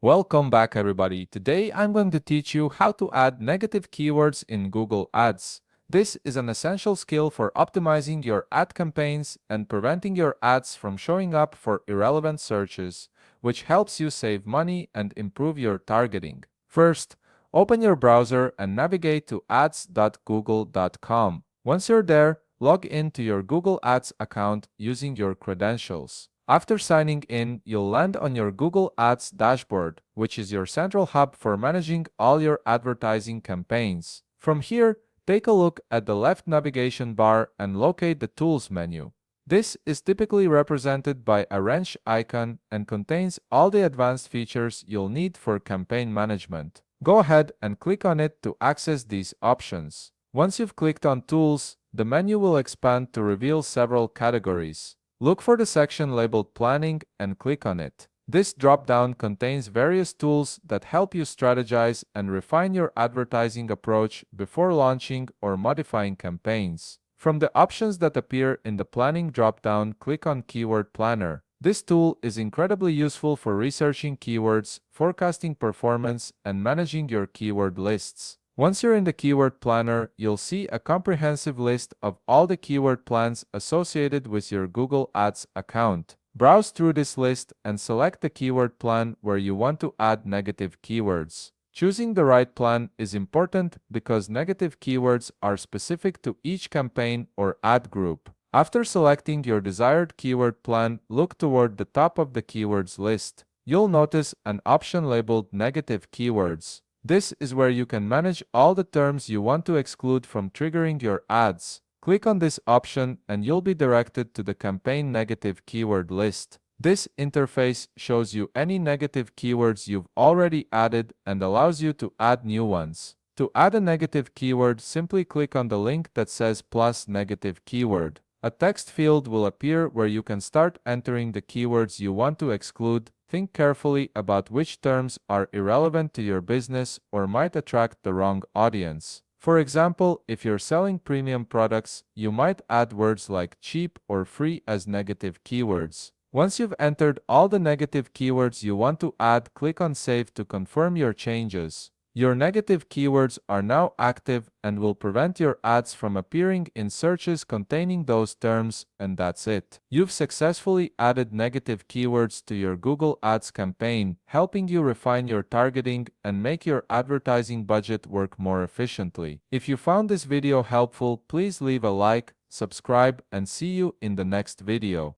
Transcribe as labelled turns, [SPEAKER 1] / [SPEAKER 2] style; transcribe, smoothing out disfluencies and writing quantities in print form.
[SPEAKER 1] Welcome back everybody. Today I'm going to teach you how to add negative keywords in Google Ads. This is an essential skill for optimizing your ad campaigns and preventing your ads from showing up for irrelevant searches, which helps you save money and improve your targeting. First, open your browser and navigate to ads.google.com. Once you're there, log in to your Google Ads account using your credentials. After signing in, you'll land on your Google Ads dashboard, which is your central hub for managing all your advertising campaigns. From here, take a look at the left navigation bar and locate the Tools menu. This is typically represented by a wrench icon and contains all the advanced features you'll need for campaign management. Go ahead and click on it to access these options. Once you've clicked on Tools, the menu will expand to reveal several categories. Look for the section labeled Planning and click on it. This drop-down contains various tools that help you strategize and refine your advertising approach before launching or modifying campaigns. From the options that appear in the Planning drop-down, click on Keyword Planner. This tool is incredibly useful for researching keywords, forecasting performance, and managing your keyword lists. Once you're in the Keyword Planner, you'll see a comprehensive list of all the keyword plans associated with your Google Ads account. Browse through this list and select the keyword plan where you want to add negative keywords. Choosing the right plan is important because negative keywords are specific to each campaign or ad group. After selecting your desired keyword plan, look toward the top of the keywords list. You'll notice an option labeled Negative Keywords. This is where you can manage all the terms you want to exclude from triggering your ads. Click on this option and you'll be directed to the campaign negative keyword list. This interface shows you any negative keywords you've already added and allows you to add new ones. To add a negative keyword, simply click on the link that says plus negative keyword. A text field will appear where you can start entering the keywords you want to exclude. Think carefully about which terms are irrelevant to your business or might attract the wrong audience. For example, if you're selling premium products, you might add words like cheap or free as negative keywords. Once you've entered all the negative keywords you want to add, click on Save to confirm your changes. Your negative keywords are now active and will prevent your ads from appearing in searches containing those terms, and that's it. You've successfully added negative keywords to your Google Ads campaign, helping you refine your targeting and make your advertising budget work more efficiently. If you found this video helpful, please leave a like, subscribe, and see you in the next video.